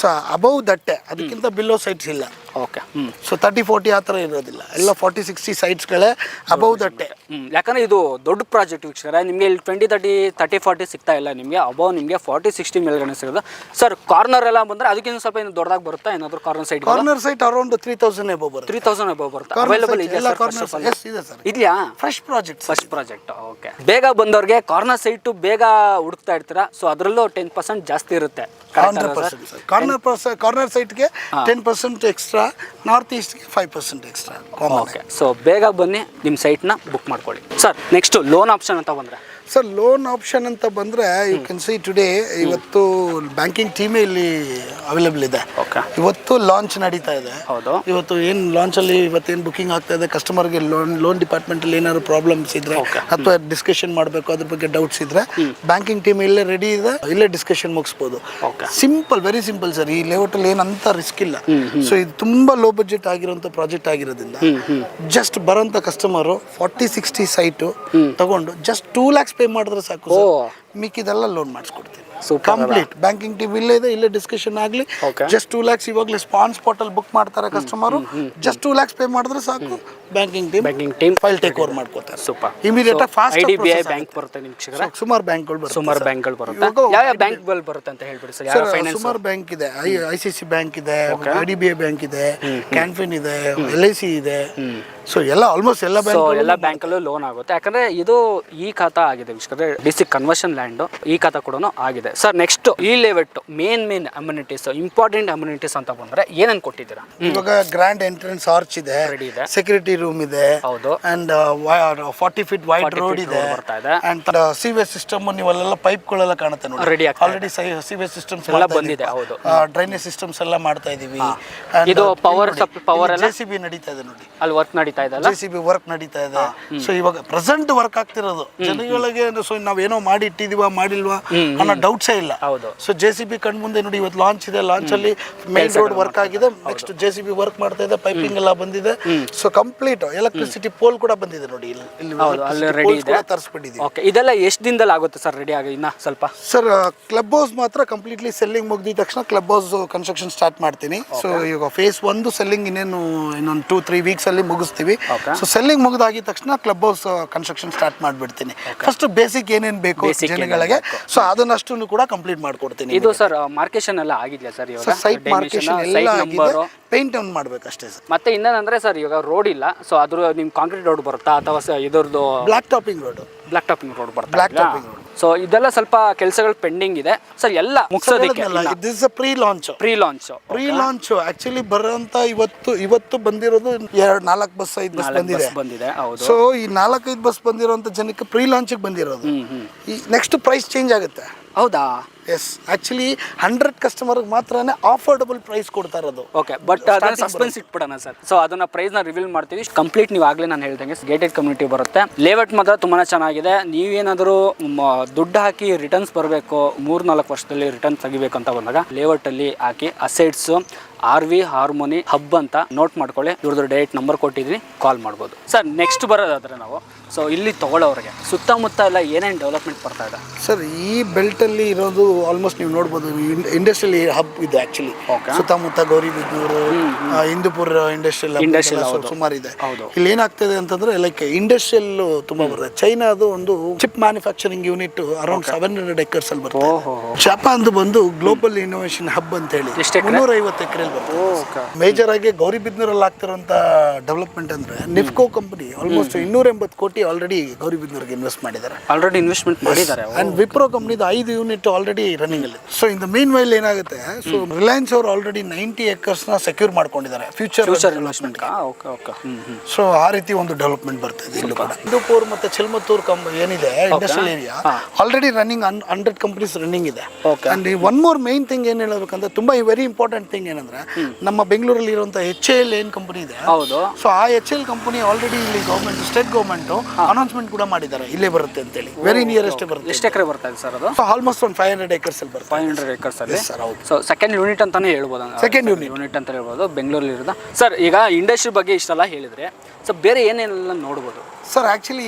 ಸೊ ಅಬೌವ್ ದಟ್ಟೆ, ಅದಕ್ಕಿಂತ ಬಿಲೋ ಸೈಟ್ಸ್ ಇಲ್ಲ. ಓಕೆ. ಸೊ 30-40 ಆ ಥರ ಇರೋದಿಲ್ಲ, ಎಲ್ಲ 40-60 ಸೈಟ್ಸ್ಗಳೇ ಅಬೌವ್ ದಟ್ಟೆ. ಯಾಕಂದ್ರೆ ಇದು ದೊಡ್ಡ ಪ್ರಾಜೆಕ್ಟ್ ವೀಕ್ಷಕರೇ. ನಿಮಗೆ ಇಲ್ಲಿ 20-30-30-40 ಸಿಗ್ತಾ ಇಲ್ಲ ನಿಮಗೆ, ಅಬೌವ್ ನಿಮಗೆ 40-60 ಮೇಲ್ಗಡೆ ಸಿಗೋದು. ಸರ್ ಕಾರ್ನರ್ ಎಲ್ಲ ಬಂದರೆ ಅದಕ್ಕಿಂತ ಸ್ವಲ್ಪ ಏನು ದೊಡ್ಡದಾಗಿ ಬರುತ್ತಾ ಏನಾದರೂ corner site? Corner site around 3000 above ಬರುತ್ತೆ. 3000 ಎಬೋ ಬರುತ್ತೆ. ಅವೈಲೇಬಲ್ ಇದೆ ಎಲ್ಲ ಕಾರ್ನರ್ ಇದೆ ಸರ್. ಇದೆಯಾ? Fresh project. ಓಕೆ. ಬೇಗ ಬಂದವ್ರಿಗೆ ಕಾರ್ನರ್ ಸೈಟು ಬೇಗ ಹುಡುಕ್ತಾ ಇರ್ತೀರಾ. ಸೊ ಅದರಲ್ಲೂ 10% ಜಾಸ್ತಿ ಇರುತ್ತೆ. 100%. ಕಾರ್ನರ್ ಸೈಟ್ಗೆ 10% ಎಕ್ಸ್ಟ್ರಾ, ನಾರ್ತ್ ಈಸ್ಟ್ಗೆ 5% ಎಕ್ಸ್ಟ್ರಾ. ಓಕೆ. ಸೊ ಬೇಗ ಬನ್ನಿ, ನಿಮ್ಮ ಸೈಟ್ನ ಬುಕ್ ಮಾಡ್ಕೊಳ್ಳಿ. ಸರ್ ನೆಕ್ಸ್ಟ್ ಲೋನ್ ಆಪ್ಷನ್ ಅಂತ ಬಂದರೆ? ಸರ್ ಲೋನ್ ಆಪ್ಷನ್ ಅಂತ ಬಂದರೆ ಯು ಕ್ಯಾನ್ ಸಿ ಟುಡೇ, ಇವತ್ತು ಬ್ಯಾಂಕಿಂಗ್ ಟೀಮೇ ಇಲ್ಲಿ ಅವೈಲೇಬಲ್ ಇದೆ. ಓಕೆ. ಇವತ್ತು ಲಾಂಚ್ ನಡೀತಾ ಇದೆ. ಹೌದು. ಇವತ್ತು ಏನು ಲಾಂಚಲ್ಲಿ ಇವತ್ತೇನು ಬುಕಿಂಗ್ ಆಗ್ತಾ ಇದೆ, ಕಸ್ಟಮರ್ಗೆ ಲೋನ್ ಡಿಪಾರ್ಟ್ಮೆಂಟಲ್ಲಿ ಏನಾದ್ರು ಪ್ರಾಬ್ಲಮ್ಸ್ ಇದ್ರೆ ಅಥವಾ ಡಿಸ್ಕಷನ್ ಮಾಡಬೇಕು ಅದ್ರ ಬಗ್ಗೆ ಡೌಟ್ಸ್ ಇದ್ರೆ ಬ್ಯಾಂಕಿಂಗ್ ಟೀಮ್ ಇಲ್ಲೇ ರೆಡಿ ಇದೆ, ಇಲ್ಲೇ ಡಿಸ್ಕಷನ್ ಮುಗಿಸ್ಬೋದು. Simple, very simple sir. ಈ ಲೇಔಟಲ್ಲಿ ಏನಂತ ರಿಸ್ಕ್ ಇಲ್ಲ. ಸೊ ಇದು ತುಂಬ ಲೋ ಬಜೆಟ್ ಆಗಿರೋಂಥ ಪ್ರಾಜೆಕ್ಟ್ ಆಗಿರೋದ್ರಿಂದ ಜಸ್ಟ್ ಬರೋಂಥ ಕಸ್ಟಮರು 40-60 ಸೈಟು ತಗೊಂಡು ಜಸ್ಟ್ 2 lakhs ಪೇ ಮಾಡಿದ್ರೆ ಸಾಕು, ಮಿಕ್ಕಿದೆಲ್ಲ ಲೋನ್ ಮಾಡಿಸ್ಕೊಡ್ತೀವಿ. ಕಂಪ್ಲೀಟ್ ಬ್ಯಾಂಕಿಂಗ್ ಟೀಮ್ ಇಲ್ಲೇ ಇದೆ, ಇಲ್ಲೇ ಡಿಸ್ಕಷನ್ ಆಗಲಿ. ಜಸ್ಟ್ 2 lakhs ಇವಾಗಲೇ ಸ್ಪಾಟ್ ಅಲ್ಲಿ ಬುಕ್ ಮಾಡ್ತಾರೆ ಕಸ್ಟಮರು. ಜಸ್ಟ್ 2 lakhs ಪೇ ಮಾಡಿದ್ರೆ ಸಾಕು, banking team file take over ಮಾಡ್ಕೋತಾರೆ. Super. Immediate fast IDBI bank ಬರುತ್ತೆ ನಿಮ್ಮ ವೀಕ್ಷಕರೇ. ಸುಮಾರು ಬ್ಯಾಂಕ್ಗಳು ಬರುತ್ತೆ. ಸುಮಾರು ಬ್ಯಾಂಕ್ಗಳು ಬರುತ್ತೆ. ಯಾವ ಬ್ಯಾಂಕ್ಗಳು ಬರುತ್ತೆ ಅಂತ ಹೇಳ್ಬಿಡಿ ಸರ್. ಯಾವ ಫೈನಾನ್ಸ್? ಸುಮಾರು ಬ್ಯಾಂಕ್ ಇದೆ. ICICI ಬ್ಯಾಂಕ್ ಇದೆ, IDBI ಬ್ಯಾಂಕ್ ಇದೆ, ಕ್ಯಾನ್ಫಿನ್ ಇದೆ, LIC ಇದೆ. ಸೊ ಎಲ್ಲ ಆಲ್ಮೋಸ್ಟ್ ಎಲ್ಲ ಬ್ಯಾಂಕಲ್ಲೂ ಲೋನ್ ಆಗುತ್ತೆ. ಯಾಕಂದ್ರೆ ಇದು ಈ ಖಾತಾ ಆಗಿದೆ ವೀಕ್ಷಕರೇ, DC ಕನ್ವರ್ಷನ್ ಲ್ಯಾಂಡ್ ಈ ಖಾತಾ ಕೂಡ ಆಗಿದೆ. ಸರ್ ನೆಕ್ಸ್ಟ್ ಈ ಲೆವೆಟ್ ಮೇನ್ ಅಮ್ಯುನಿಟೀಸ್, ಇಂಪಾರ್ಟೆಂಟ್ ಅಮ್ಯುನಿಟೀಸ್ ಅಂತ ಬಂದ್ರೆ ಏನೇನು ಕೊಟ್ಟಿದ್ದೀರಾ? ಇವಾಗ ಗ್ರ್ಯಾಂಡ್ ಎಂಟ್ರೆನ್ಸ್ ಆರ್ಚ್ ಇದೆ, ಸೆಕ್ಯೂರಿಟಿ ರೂಮ್ ಇದೆ, ಹೌದು, ಅಂಡ್ 40 ಫೀಟ್ ವೈಡ್ ರೋಡ್ ಇದೆ, ಅಂಡ್ ಸಿವೇಜ್ ಸಿಸ್ಟಮ್ ನೀವೆಲ್ಲ ಪೈಪ್ಗಳೆಲ್ಲ ಕಾಣುತ್ತೆ ನೋಡಿ, ರೆಡಿ ಆಲ್ರೆಡಿ ಸಿವೇಜ್ ಸಿಸ್ಟಮ್ಸ್ ಎಲ್ಲ ಬಂದಿದೆ. ಹೌದು, ಡ್ರೈನೇಜ್ ಸಿಸ್ಟಮ್ಸ್ ಎಲ್ಲ ಮಾಡ್ತಾ ಇದೀವಿ. ಇದು ಪವರ್ JCB ನಡೀತಾ ಇದೆ ನೋಡಿ, ಅಲ್ಲಿ ವರ್ಕ್ ನಡೀತಾ ಇದೆ, JCB ವರ್ಕ್ ನಡೀತಾ ಇದೆ. ಸೊ ಇವಾಗ ಪ್ರೆಸೆಂಟ್ ವರ್ಕ್ ಆಗ್ತಿರೋದು ಜನಗಳಿಗೆ. ಸೊ ನಾವೇನೋ ಮಾಡಿ ಇಟ್ಟಿದೀವಾ ಮಾಡಿಲ್ವಾ ಅನ್ನೋ ಡೌಟ್ಸೇ ಇಲ್ಲ. ಸೊ JCB ಕಣ್ ಮುಂದೆ ನೋಡಿ, ಇವತ್ತು ಲಾಂಚ್ ಇದೆ, ಲಾಂಚ್ ಅಲ್ಲಿ ಮೇನ್ ರೋಡ್ ವರ್ಕ್ ಆಗಿದೆ, ನೆಕ್ಸ್ಟ್ JCB ವರ್ಕ್ ಮಾಡ್ತಾ ಇದೆ, ಪೈಪಿಂಗ್ ಎಲ್ಲ ಬಂದಿದೆ. ಸೊ ಕಂಪ್ಲೀಟ್ ಎಲೆಕ್ಟ್ರಿಸಿಟಿ ಪೋಲ್ ಕೂಡ ಬಂದಿದೆ ನೋಡಿ, ಇಲ್ಲಿ ತರಿಸ್ಬಿಟ್ಟಿದ್ದೀವಿ. ಇದೆಲ್ಲ ಎಷ್ಟು ದಿನದಲ್ಲಿ ಆಗುತ್ತೆ ಸರ್ ರೆಡಿ ಆಗಿ? ಇನ್ನ ಸ್ವಲ್ಪ ಸರ್ ಕ್ಲಬ್ ಹೌಸ್ ಮಾತ್ರ ಕಂಪ್ಲೀಟ್ಲಿ ಸೆಲ್ಲಿಂಗ್ ಮುಗಿದ ತಕ್ಷಣ ಕ್ಲಬ್ ಹೌಸ್ ಕನ್ಸ್ಟ್ರಕ್ಷನ್ ಸ್ಟಾರ್ಟ್ ಮಾಡ್ತೀನಿ. ಸೊ ಈಗ ಫೇಸ್ 1 ಸೆಲ್ಲಿಂಗ್ ಇನ್ನೊಂದು 2-3 ವೀಕ್ಸ್ ಅಲ್ಲಿ ಮುಗಿಸ್ತೀವಿ. ಸೊ ಸೆಲ್ಲಿಂಗ್ ಮುಗಿದಾಗಿದ ತಕ್ಷಣ ಕ್ಲಬ್ ಹೌಸ್ ಕನ್ಸ್ಟ್ರಕ್ಷನ್ ಸ್ಟಾರ್ಟ್ ಮಾಡ್ಬಿಡ್ತೀನಿ. ಫಸ್ಟ್ ಬೇಸಿಕ್ ಏನೇನ್ ಬೇಕು ಜನಗಳಿಗೆ, ಸೊ ಅದನ್ನಷ್ಟು ಕೂಡ ಕಂಪ್ಲೀಟ್ ಮಾಡ್ಕೊಡ್ತೀನಿ. ಇದು ಸರ್ ಮಾರ್ಕೇಶನ್ ಎಲ್ಲ ಆಗಿದೆಯಾ ಸರ್? ಇವಾಗ ಸೈಟ್ ಮಾರ್ಕೇಶನ್ ಎಲ್ಲ ಆಗಿದೆ, ಪೇಂಟ್ ಆನ್ ಮಾಡ್ಬೇಕು ಅಷ್ಟೇ ಸರ್. ಮತ್ತೆ ಇನ್ನೇನಂದ್ರೆ ಸರ್ ಇವಾಗ ರೋಡ್ ಇಲ್ಲ, ಸೊ ಅದ್ರ ನಿಮ್ ಕಾಂಕ್ರೀಟ್ ರೋಡ್ ಬರುತ್ತಾ ಅಥವಾ ಇದರದ್ದು ಬ್ಲಾಕ್ ಟಾಪಿಂಗ್ ರೋಡ್ ಬರುತ್ತೆ? ಸೊ ಇದೆಲ್ಲ ಸ್ವಲ್ಪ ಕೆಲಸಗಳು ಪೆಂಡಿಂಗ್ ಇದೆ ಸರ್, ಎಲ್ಲ ಮುಗಿಸೋದಕ್ಕೆ. ದಿಸ್ ಪ್ರೀ ಲಾಂಚ್ ಆಕ್ಚುಲಿ ಬರೋಂತ ಇವತ್ತು ಬಂದಿರೋದು 4 ಬಸ್ 5 ಬಸ್ ಬಂದಿದೆ. ಸೊ ಈ 4-5 ಬಸ್ ಬಂದಿರೋಂಥ ಜನಕ್ಕೆ ಪ್ರೀ ಲಾಂಚ್ ಬಂದಿರೋದು. ನೆಕ್ಸ್ಟ್ ಪ್ರೈಸ್ ಚೇಂಜ್ ಆಗುತ್ತೆ. ಹೌದಾ? ಎಸ್, ಆಕ್ಚುಲಿ 100 ಕಸ್ಟಮರ್ಗೆ ಮಾತ್ರನೇ ಆಫರ್ಡಬಲ್ ಪ್ರೈಸ್ ಕೊಡ್ತಾ ಇರೋದು. ಓಕೆ, ಬಟ್ ಅದನ್ನ ಸಸ್ಪೆನ್ಸ್ ಇಟ್ಬಿಡೋಣ ಸರ್. ಸೊ ಅದನ್ನ ಪ್ರೈಸ್ನ ರಿವೀಲ್ ಮಾಡ್ತೀವಿ ಕಂಪ್ಲೀಟ್. ನೀವು ಆಗಲೇ ನಾನು ಹೇಳ್ದಂಗೆ ಗೇಟೆಡ್ ಕಮ್ಯುನಿಟಿ ಬರುತ್ತೆ. ಲೇಔಟ್ ಮಾತ್ರ ತುಂಬಾ ಚೆನ್ನಾಗಿದೆ. ನೀವೇನಾದರೂ ದುಡ್ಡು ಹಾಕಿ ರಿಟರ್ನ್ಸ್ ಬರಬೇಕು, 3-4 ವರ್ಷದಲ್ಲಿ ರಿಟರ್ನ್ ತೆಗಿಬೇಕು ಅಂತ ಬಂದಾಗ ಲೇಔಟ್ ಅಲ್ಲಿ ಹಾಕಿ ಅಸೆಟ್ಸ್ RV ಹಾರ್ಮೋನಿ ಹಬ್ ಅಂತ ನೋಟ್ ಮಾಡ್ಕೊಳ್ಳಿ. ಇವ್ರದ್ದು ಡೈರೆಕ್ಟ್ ನಂಬರ್ ಕೊಟ್ಟಿದ್ದೀನಿ, ಕಾಲ್ ಮಾಡ್ಬೋದು ಸರ್. ನೆಕ್ಸ್ಟ್ ಬರೋದಾದ್ರೆ ನಾವು ಸೊ ಇಲ್ಲಿ ತಗೊಳ್ಳೋರಿಗೆ ಸುತ್ತಮುತ್ತ ಎಲ್ಲ ಏನೇನು ಡೆವಲಪ್ಮೆಂಟ್ ಬರ್ತಾ ಇದೆ ಸರ್? ಈ ಬೆಲ್ಟಲ್ಲಿ ಇರೋದು ಆಲ್ಮೋಸ್ಟ್ ನೀವು ನೋಡ್ಬೋದು, ಇಂಡಸ್ಟ್ರಿಯಲ್ ಹಬ್ ಇದೆ ಆಕ್ಚುಲಿ. ಸುತ್ತಮುತ್ತ ಗೌರಿಬಿದನೂರು, ಹಿಂದೂಪುರ ಇಂಡಸ್ಟ್ರಿಯಲ್ ಸುಮಾರು ಇದೆ. ಇಲ್ಲಿ ಏನಾಗ್ತದೆ ಅಂತಂದ್ರೆ ಲೈಕ್ ಇಂಡಸ್ಟ್ರಿಯಲ್ ತುಂಬಾ ಬರುತ್ತೆ. ಚೈನಾದು ಒಂದು chip manufacturing unit around 700 acres ಅಲ್ಲಿ ಬರುತ್ತೆ. ಜಪಾನ್ದು ಬಂದು ಗ್ಲೋಬಲ್ ಇನ್ನೋವೇಷನ್ ಹಬ್ ಅಂತ ಹೇಳಿ 350 ಎಕರೆ ಬರುತ್ತೆ. ಮೇಜರ್ ಆಗಿ ಗೌರಿಬಿದನೂರಲ್ಲಿ ಆಗ್ತಿರುವಂತ ಡೆವಲಪ್ಮೆಂಟ್ ಅಂದ್ರೆ ನಿಫ್ಕೋ ಕಂಪನಿ ಆಲ್ಮೋಸ್ಟ್ 280 ಕೋಟಿ ಆಲ್ರೆಡಿ ಗೌರಿಬಿದನೂರಿಗೆ ಇನ್ವೆಸ್ಟ್ ಮಾಡಿದ್ದಾರೆ. ಅಂಡ್ ವಿಪ್ರೋ ಕಂಪನಿದು 5 ಯೂನಿಟ್ ಆಲ್ರೆಡಿ ರನ್ನಿಂಗ್ ಅಲ್ಲಿ. So in the mean while ಏನಾಗುತ್ತೆ, ಸೊ ರಿಲಯನ್ಸ್ ಅವರು ಆಲ್ರೆಡಿ 90 acres ನ ಸೆಕ್ಯೂರ್ ಮಾಡ್ಕೊಂಡಿದ್ದಾರೆ ಫ್ಯೂಚರ್ ಇನ್ವೆಸ್ಟ್ಮೆಂಟ್. ಸೊ ಆ ರೀತಿ ಒಂದು ಡೆವಲಪ್ಮೆಂಟ್ ಬರ್ತಿದೆ ಇಲ್ಲೂ ಕೂಡ. ಹಿಂದೂಪುರ್ ಮತ್ತೆ ಚಿಲ್ಮತ್ತೂರ್ ಏನಿದೆ industrial area already running 100 companies running ಇದೆ. And one more main thing ಏನ್ ಹೇಳಬೇಕಂದ್ರೆ ತುಂಬಾ ವೆರಿ ಇಂಪಾರ್ಟೆಂಟ್ ಥಿಂಗ್ ಏನಂದ್ರೆ, ನಮ್ಮ ಬೆಂಗಳೂರಲ್ಲಿ ಇರುವಂತ HAL ಏನ್ ಕಂಪನಿ ಇದೆ, ಸೊ ಆ HAL ಕಂಪನಿ ಆಲ್ರೆಡಿ ಇಲ್ಲಿ ಗೌರ್ಮೆಂಟ್, ಸ್ಟೇಟ್ ಗೌರ್ಮೆಂಟ್ ಅನೌನ್ಸ್ಮೆಂಟ್ ಕೂಡ ಮಾಡಿದ್ದಾರೆ, ಇಲ್ಲೇ ಬರುತ್ತೆ ಅಂತ ಹೇಳಿ. ವೆರಿ ನಿಯರೆಸ್ಟ್ ಬರುತ್ತೆ. ಎಷ್ಟು ಎಕರೆ ಬರ್ತಾ ಇದೆ ಸರ್ ಅದು? ಆಲ್ಮೋಸ್ಟ್ ಒಂದು 500 acres ಅಲ್ಲಿ ಬರುತ್ತೆ. 500 acres ಅಲ್ಲಿ ಸರ್. ಹೌದು. ಸೊ ಸೆಕೆಂಡ್ ಯೂನಿಟ್ ಅಂತಾನೆ ಹೇಳ್ಬೋದು. ಸೆಕೆಂಡ್ ಯೂನಿಟ್ ಅಂತ ಹೇಳ್ಬೋದು ಬೆಂಗಳೂರಲ್ಲಿ ಇರೋದು ಸರ್. ಈಗ ಇಂಡಸ್ಟ್ರಿ ಬಗ್ಗೆ ಇಷ್ಟೆಲ್ಲ ಹೇಳಿದ್ರೆ ಸೊ ಬೇರೆ ಏನೇನೆಲ್ಲ ನೋಡ್ಬೋದು ಸರ್? ಆಕ್ಚುಲಿ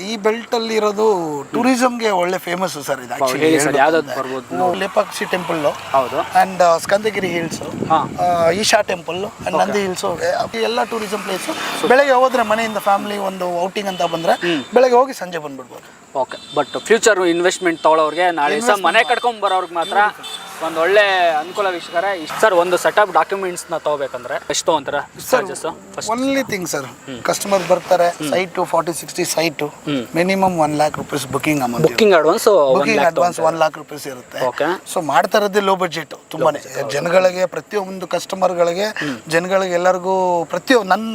ಈ ಬೆಲ್ಟ್ ಅಲ್ಲಿ ಇರೋದು ಟೂರಿಸಂಗೆ ಒಳ್ಳೆ ಫೇಮಸ್ ಸರ್. ಇದು ಆಕ್ಚುಲಿ ಯಾವ್ದಾದ್ರು ಬರ್ಬೋದು? ಲೇಪಾಕ್ಷಿ ಟೆಂಪಲ್, ಹೌದು, and Skandagiri hills, Isha temple, and Nandi hills, ಎಲ್ಲ ಟೂರಿಸಂ ಪ್ಲೇಸ್. ಬೆಳಗ್ಗೆ ಹೋದ್ರೆ ಮನೆಯಿಂದ ಫ್ಯಾಮಿಲಿ ಒಂದು ಔಟಿಂಗ್ ಅಂತ ಬಂದ್ರೆ ಬೆಳಗ್ಗೆ ಹೋಗಿ ಸಂಜೆ ಬಂದ್ಬಿಡ್ಬೋದು. ಓಕೆ, ಬಟ್ ಫ್ಯೂಚರ್ ಇನ್ವೆಸ್ಟ್ಮೆಂಟ್ ತೊಗೊಳೋರಿಗೆ, ನಾಳೆ ದಿವಸ ಮನೆ ಕಟ್ಕೊಂಡ್ ಬರೋರ್ಗೆ ಮಾತ್ರ ಒಂದು ಒಳ್ಳೆ ಅನುಕೂಲ ವೀಕ್ಷಕರೇ. ಸರ್ ಒಂದು ಸೆಟಪ್ ಡಾಕ್ಯುಮೆಂಟ್ಸ್ನ ತಗೋಬೇಕಂದ್ರೆ ಎಷ್ಟು ಅಂತಾರೆ charges? Only thing sir, customer ಬರ್ತಾರೆ, site 40-60 site, minimum 1 lakh rupees booking amount. Booking advance 1 lakh rupees ಇರುತ್ತೆ. ಸೊ ಮಾಡ್ತಾ ಇರೋದೇ ಲೋ ಬಡ್ಜೆಟ್ ತುಂಬಾನೇ. ಜನಗಳಿಗೆ, ಪ್ರತಿಯೊಂದು ಕಸ್ಟಮರ್ಗಳಿಗೆ, ಜನಗಳಿಗೆ ಎಲ್ಲರಿಗೂ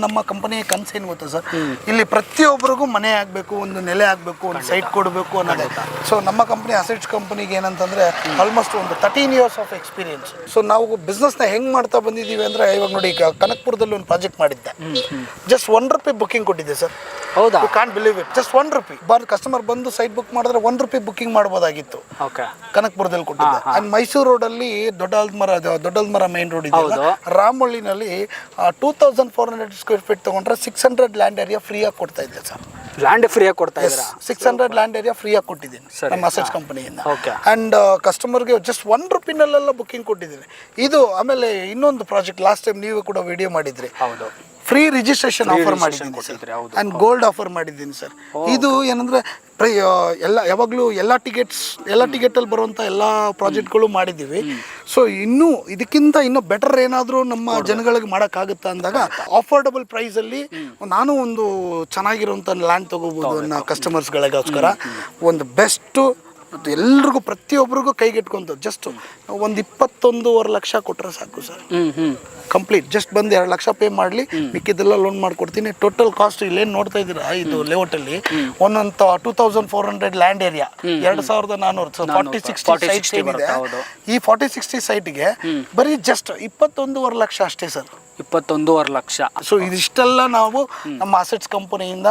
ನಮ್ಮ ಕಂಪನಿ ಕನ್ಸು ಏನು ಗೊತ್ತಾ ಸರ್, ಇಲ್ಲಿ ಪ್ರತಿಯೊಬ್ಬರಿಗೂ ಮನೆ ಆಗಬೇಕು, ಒಂದು ನೆಲೆ ಆಗಬೇಕು, ಒಂದು ಸೈಟ್ ಕೊಡಬೇಕು ಅನ್ನೋದೇ. ಸೊ ನಮ್ಮ ಕಂಪನಿ ಅಸೆಟ್ಸ್ ಕಂಪನಿಗೆ ಏನಂತಂದ್ರೆ ಆಲ್ಮೋಸ್ಟ್ ಒಂದು 13 years ಆಫ್ ಎಕ್ಸ್ಪೀರಿಯನ್ಸ್. ಸೊ ನಾವು ಬಿಸ್ನೆಸ್ನ ಹೆಂಗ್ ಮಾಡ್ತಾ ಬಂದಿದ್ದೀವಿ ಅಂದ್ರೆ, ಇವಾಗ ನೋಡಿ ಕನಕಪುರದಲ್ಲಿ ಒಂದು ಪ್ರಾಜೆಕ್ಟ್ ಮಾಡಿದ್ದೆ, ಜಸ್ಟ್ ₹1 ಬುಕಿಂಗ್ ಕೊಟ್ಟಿದ್ದೆ ಸರ್. ಹೌದಾ? You can't believe it. Just ₹1 customer ಬಂದು ಸೈಟ್ ಬುಕ್ ಮಾಡಿದ್ರೆ ₹1 ಬುಕಿಂಗ್ ಮಾಡ್ಬೋದಾಗಿತ್ತು. ಕನಕಪುರದಲ್ಲಿ ಕೊಟ್ಟಿದ್ದೆ. ಅಂಡ್ ಮೈಸೂರು ರೋಡ್ ಅಲ್ಲಿ ದೊಡ್ಡಲ್ಮರ ಮೇನ್ ರೋಡ್ ಇದೆ, ರಾಮಳ್ಳಿನಲ್ಲಿ 2400 square feet ತಗೊಂಡ್ರೆ 600 ಲ್ಯಾಂಡ್ ಏರಿಯಾ ಫ್ರೀ ಆಗಿ ಕೊಡ್ತಾ ಇದ್ದೆ ಸರ್. ಲ್ಯಾಂಡ್ ಫ್ರೀ ಆಗಿ ಕೊಡ್ತಾ ಇದ್ದೀರಾ? 600 ಲ್ಯಾಂಡ್ ಏರಿಯಾ ಫ್ರೀ ಆಗಿ ಕೊಟ್ಟಿದ್ದೀನಿ ನಮ್ಮ ಅಸೆಟ್ಸ್ ಕಂಪನಿಯಿಂದ. ಅಂಡ್ ಕಸ್ಟಮರ್ಗೆ ಜಸ್ಟ್ ₹1 ಬುಕಿಂಗ್ ಕೊಟ್ಟಿದ್ದೀನಿ. ಇದು ಆಮೇಲೆ ಇನ್ನೊಂದು ಪ್ರಾಜೆಕ್ಟ್ ಲಾಸ್ಟ್ ಟೈಮ್ ನೀವು ಕೂಡ ವಿಡಿಯೋ ಮಾಡಿದ್ರಿ, ಫ್ರೀ ರಿಜಿಸ್ಟ್ರೇಷನ್ ಆಫರ್ ಮಾಡಿದ್ದೀನಿ ಸರ್, ಆ್ಯಂಡ್ ಗೋಲ್ಡ್ ಆಫರ್ ಮಾಡಿದ್ದೀನಿ ಸರ್. ಇದು ಏನಂದರೆ ಎಲ್ಲ ಯಾವಾಗಲೂ ಎಲ್ಲ ಟಿಕೆಟಲ್ಲಿ ಬರುವಂಥ ಎಲ್ಲ ಪ್ರಾಜೆಕ್ಟ್ಗಳು ಮಾಡಿದ್ದೀವಿ. ಸೊ ಇನ್ನೂ ಇದಕ್ಕಿಂತ ಇನ್ನೂ ಬೆಟರ್ ಏನಾದರೂ ನಮ್ಮ ಜನಗಳಿಗೆ ಮಾಡೋಕ್ಕಾಗುತ್ತಾ ಅಂದಾಗ ಅಫೋರ್ಡಬಲ್ ಪ್ರೈಸಲ್ಲಿ ನಾನು ಒಂದು ಚೆನ್ನಾಗಿರುವಂಥ ಲ್ಯಾಂಡ್ ತೊಗೋಬೋದು ಅನ್ನೋ ಕಸ್ಟಮರ್ಸ್ಗಳಿಗೋಸ್ಕರ ಒಂದು ಬೆಸ್ಟು ಎಲ್ರಿಗೂ ಪ್ರತಿಯೊಬ್ಬರಿಗೂ ಕೈಗೆಟ್ಕೊಂತ ಜಸ್ಟ್ ಒಂದು 21.5 ಲಕ್ಷ ಕೊಟ್ಟರೆ ಸಾಕು ಸರ್, ಕಂಪ್ಲೀಟ್. ಜಸ್ಟ್ ಬಂದು 2 ಲಕ್ಷ ಪೇ ಮಾಡಲಿ, ಮಿಕ್ಕಿದ್ದೆಲ್ಲ ಲೋನ್ ಮಾಡ್ಕೊಡ್ತೀನಿ. ಟೋಟಲ್ ಕಾಸ್ಟ್ ಇಲ್ಲೇನು ನೋಡ್ತಾ ಇದ್ದೀರಾ ಇದು ಲೇಔಟಲ್ಲಿ ಒಂದೊಂದು 2400 ಲ್ಯಾಂಡ್ ಏರಿಯಾ, 2400 40-60 ಸೈಟ್ಸ್ ಏನಿದೆ, ಈ 40-60 ಸೈಟ್ಗೆ ಬರೀ ಜಸ್ಟ್ 21.5 ಲಕ್ಷ ಅಷ್ಟೇ ಸರ್. 21.5 ಲಕ್ಷ. ಸೊ ಇದಿಷ್ಟೆಲ್ಲ ನಾವು ನಮ್ಮ ಅಸೆಟ್ಸ್ ಕಂಪನಿಯಿಂದ,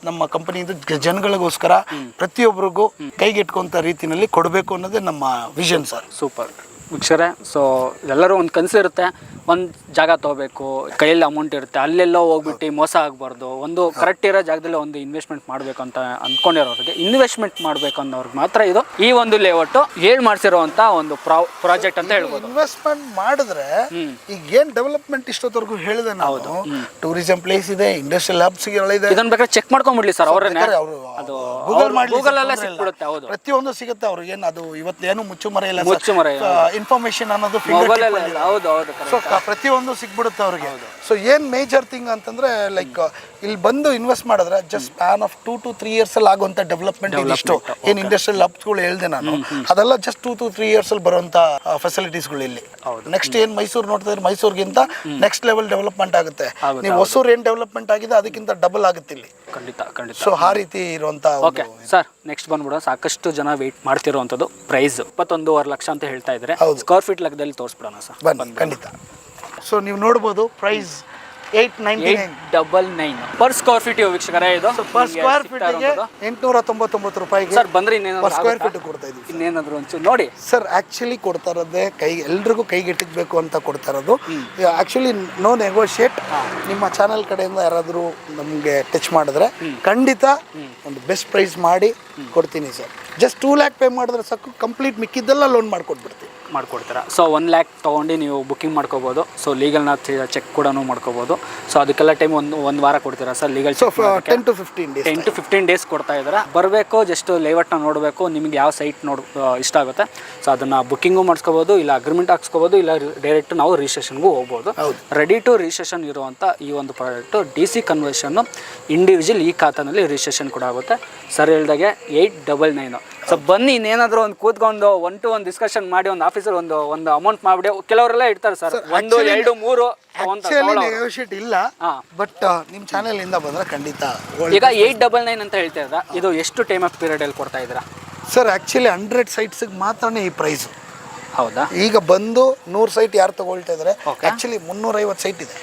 ನಮ್ಮ ಕಂಪನಿಯಿಂದ ಜನಗಳಿಗೋಸ್ಕರ ಪ್ರತಿಯೊಬ್ಬರಿಗೂ ಕೈಗೆಟ್ಕೊಂತ ರೀತಿಯಲ್ಲಿ ಕೊಡಬೇಕು ಅನ್ನೋದೇ ನಮ್ಮ ವಿಷನ್ ಸರ್. ಸೂಪರ್ ವೀಕ್ಷಕರೇ. ಸೊ ಎಲ್ಲರೂ ಒಂದು ಕನಸಿರುತ್ತೆ, ಒಂದು ಜಾಗ ತೊಗೋಬೇಕು, ಕೈಯಲ್ಲಿ ಅಮೌಂಟ್ ಇರುತ್ತೆ, ಅಲ್ಲೆಲ್ಲೋ ಹೋಗ್ಬಿಟ್ಟು ಮೋಸ ಆಗಬಾರ್ದು, ಒಂದು ಕರೆಕ್ಟ್ ಇರೋ ಜಾಗದಲ್ಲಿ ಒಂದು ಇನ್ವೆಸ್ಟ್ಮೆಂಟ್ ಮಾಡಬೇಕು ಅಂತ ಅಂದ್ಕೊಂಡಿರೋರಿಗೆ, ಇನ್ವೆಸ್ಟ್ಮೆಂಟ್ ಮಾಡಬೇಕು ಅನ್ನೋರ್ಗೆ ಮಾತ್ರ ಇದು ಈ ಒಂದು ಲೇಔಟು ಹೇಳಿ ಮಾಡಿಸಿರುವಂಥ ಒಂದು ಪ್ರಾಜೆಕ್ಟ್ ಅಂತ ಹೇಳ್ಬೋದು. ಇನ್ವೆಸ್ಟ್ಮೆಂಟ್ ಮಾಡಿದ್ರೆ ಈಗ ಏನು ಡೆವಲಪ್ಮೆಂಟ್ ಇಷ್ಟೊತ್ತವರೆಗೂ ಹೇಳಿದೆ ನಾವು, ಟೂರಿಸಂ ಪ್ಲೇಸ್ ಇದೆ, ಇಂಡಸ್ಟ್ರಿಯಲ್ ಹಬ್ಸ್ ಇದೆ, ಇದನ್ನ ಬೇಕಾದ್ರೆ ಚೆಕ್ ಮಾಡ್ಕೊಂಡ್ಬಿಡ್ಲಿ ಸರ್ ಅವರನ್ನೇ, ಅದು ಗೂಗಲ್ ಸಿಕ್ಬಿಡುತ್ತೆ. ಹೌದು, ಪ್ರತಿಯೊಂದು ಸಿಗುತ್ತೆ ಅವ್ರಿಗೆ. ಏನು ಅದು ಇವತ್ತೇನು ಮುಚ್ಚುಮರೆ ಇಲ್ಲ, ಇನ್ಫಾರ್ಮೇಶನ್ ಅನ್ನೋದು ಸೊ ಪ್ರತಿಯೊಂದು ಸಿಗ್ಬಿಡುತ್ತೆ ಅವ್ರಿಗೆ. ಸೊ ಏನು ಮೇಜರ್ ಥಿಂಗ್ ಅಂತಂದ್ರೆ ಲೈಕ್ ಇಲ್ಲಿ ಬಂದು ಇನ್ವೆಸ್ಟ್ ಮಾಡಿದ್ರೆ just span of 2 to 3 years ಅಲ್ಲಿ ಆಗುವಂಥ ಡೆವಲಪ್ಮೆಂಟ್ ಇದಿಷ್ಟು ಏನು ಇಂಡಸ್ಟ್ರಿಯಲ್ ಹಬ್ಸ್ಗಳು ಹೇಳಿದೆ ನಾನು, ಅದೆಲ್ಲ ಜಸ್ಟ್ 2 to 3 years ಅಲ್ಲಿ ಬರುವಂಥ ಫೆಸಿಲಿಟೀಸ್ಗಳು ಇಲ್ಲಿ. ನೆಕ್ಸ್ಟ್ ಏನು ಮೈಸೂರು ನೋಡ್ತಾ ಇದ್ರೆ ಮೈಸೂರಿಗಿಂತ ನೆಕ್ಸ್ಟ್ ಲೆವೆಲ್ ಡೆವಲಪ್ಮೆಂಟ್ ಆಗುತ್ತೆ. ನೀವು ಹೊಸೂರು ಏನು ಡೆವಲಪ್ಮೆಂಟ್ ಆಗಿದೆ ಅದಕ್ಕಿಂತ ಡಬಲ್ ಆಗುತ್ತೆ ಇಲ್ಲಿ. ಖಂಡಿತ ಖಂಡಿತ. ಸೊ ಆ ರೀತಿ ಇರುವಂಥ. ಓಕೆ ಸರ್, ನೆಕ್ಸ್ಟ್ ಬಂದ್ಬಿಡೋ. ಸಾಕಷ್ಟು ಜನ ವೆಯ್ಟ್ ಮಾಡ್ತಿರೋವಂಥದ್ದು ಪ್ರೈಸ್ 21.5 ಲಕ್ಷ ಅಂತ ಹೇಳ್ತಾ ಇದ್ದಾರೆ. ಸ್ಕ್ವೇರ್ ಫೀಟ್ ಲೆಕ್ಕದಲ್ಲಿ ತೋರಿಸ್ಬಿಡೋಣ ಸರ್, ಬನ್ನಿ ಖಂಡಿತ. ಸೊ ನೀವು ನೋಡ್ಬೋದು ಪ್ರೈಸ್ 899 ಪರ್ ಸ್ಕ್ವೇರ್ ಫೀಟ್ ವೀಕ್ಷಕರೇ. ಇದು ಪರ್ ಸ್ಕ್ವೇರ್ ಫೀಟ್ಗೆ 899 ರೂಪಾಯಿಗೆ ಸರ್ ಬಂದ್ರೆ ಇನ್ನೇನಾದ್ರು ಸ್ಕ್ವೇರ್ ಫೀಟ್ ಕೊಡ್ತಾ ಇದ್ದೀವಿ. ಇನ್ನೇನಾದ್ರು ಒಂಚೂರು ನೋಡಿ ಸರ್. ಆ್ಯಕ್ಚುಲಿ ಕೊಡ್ತಾ ಇರೋದೇ ಎಲ್ರಿಗೂ ಕೈಗೆಟಕಬೇಕು ಅಂತ ಕೊಡ್ತಾ ಇರೋದು. Actually no negotiate. ನಿಮ್ಮ ಚಾನಲ್ ಕಡೆಯಿಂದ ಯಾರಾದರೂ ನಮಗೆ ಟಚ್ ಮಾಡಿದ್ರೆ ಖಂಡಿತ ಒಂದು ಬೆಸ್ಟ್ ಪ್ರೈಸ್ ಮಾಡಿ ಕೊಡ್ತೀನಿ ಸರ್. ಜಸ್ಟ್ 2 lakh ಪೇ ಮಾಡಿದ್ರೆ ಸಾಕು, ಕಂಪ್ಲೀಟ್ ಮಿಕ್ಕಿದ್ದೆಲ್ಲ ಲೋನ್ ಮಾಡ್ಕೊಟ್ಬಿಡ್ತೀವಿ. ಮಾಡ್ಕೊಡ್ತೀರಾ? ಸೊ 1 lakh ತೊಗೊಂಡು ನೀವು ಬುಕ್ಕಿಂಗ್ ಮಾಡ್ಕೋಬೋದು. ಸೊ ಲೀಗಲ್ನ ಚೆಕ್ ಕೂಡ ಮಾಡ್ಕೋಬೋದು. ಸೊ ಅದಕ್ಕೆಲ್ಲ ಟೈಮ್ ಒಂದು ವಾರ ಕೊಡ್ತೀರಾ sir legal? So 10 to 15 days ಕೊಡ್ತಾ ಇದ್ದೀರಾ. ಬರಬೇಕು, ಜಸ್ಟ್ ಲೇಔಟ್ನ ನೋಡಬೇಕು, ನಿಮ್ಗೆ ಯಾವ ಸೈಟ್ ಇಷ್ಟ ಆಗುತ್ತೆ. ಸೊ ಅದನ್ನು ಬುಕ್ಕಿಂಗು ಮಾಡಿಸ್ಕೋಬೋದು, ಇಲ್ಲ ಅಗ್ರಿಮೆಂಟ್ ಹಾಕ್ಸ್ಕೋಬೋದು, ಇಲ್ಲ ಡೈರೆಕ್ಟ್ ನಾವು ರಿಜಿಸ್ಟ್ರೇಷನ್ಗೂ ಹೋಗ್ಬೋದು. ರೆಡಿ ಟು ರಿಜಿಸ್ಟ್ರೇಷನ್ ಇರುವಂಥ ಈ ಒಂದು ಪ್ರಾಡಕ್ಟು DC ಕನ್ವರ್ಷನ್ನು ಇಂಡಿವಿಜುವಲ್ ಈ ಖಾತಾನಲ್ಲಿ ರಿಜಿಸ್ಟ್ರೇಷನ್ ಕೂಡ ಆಗುತ್ತೆ. ಸರ್ ಹೇಳ್ದಾಗೆ 899. ಸೊ ಬನ್ನಿ, ಇನ್ನೇನಾದರೂ ಒಂದು ಕೂತ್ಕೊಂಡು 1 to 1 ಡಿಸ್ಕಷನ್ ಮಾಡಿ ಒಂದು ಆಫೀಸಲ್ಲಿ ಒಂದು ಅಮೌಂಟ್ ಮಾಡಿಬಿಡಿ. ಕೆಲವರೆಲ್ಲ ಇಡ್ತಾರೆ ಸರ್ 1, 2, 3 ನೆಗೋಷಿಯೇಟ್ ಇಲ್ಲ. ಬಟ್ ನಿಮ್ಮ ಚಾನೆಲ್ ಇಂದ ಬಂದ್ರೆ ಖಂಡಿತ. ಈಗ 899 ಅಂತ ಹೇಳ್ತಾ ಇದ್ದೀರಾ, ಇದು ಎಷ್ಟು ಟೈಮ್ ಆಫ್ ಪೀರಿಯಡ್ ಅಲ್ಲಿ ಕೊಡ್ತಾ ಇದ್ದೀರಾ ಸರ್? ಆ್ಯಕ್ಚುಲಿ 100 ಸೈಟ್ಸ್ಗೆ ಮಾತ್ರನೇ ಈ ಪ್ರೈಸ್. ಹೌದಾ? ಈಗ ಬಂದು 100 ಸೈಟ್ ಯಾರು ತಗೊಳ್ತಾ ಇದ್ದಾರೆ? ಆಕ್ಚುಲಿ 350 ಸೈಟ್ ಇದೆ.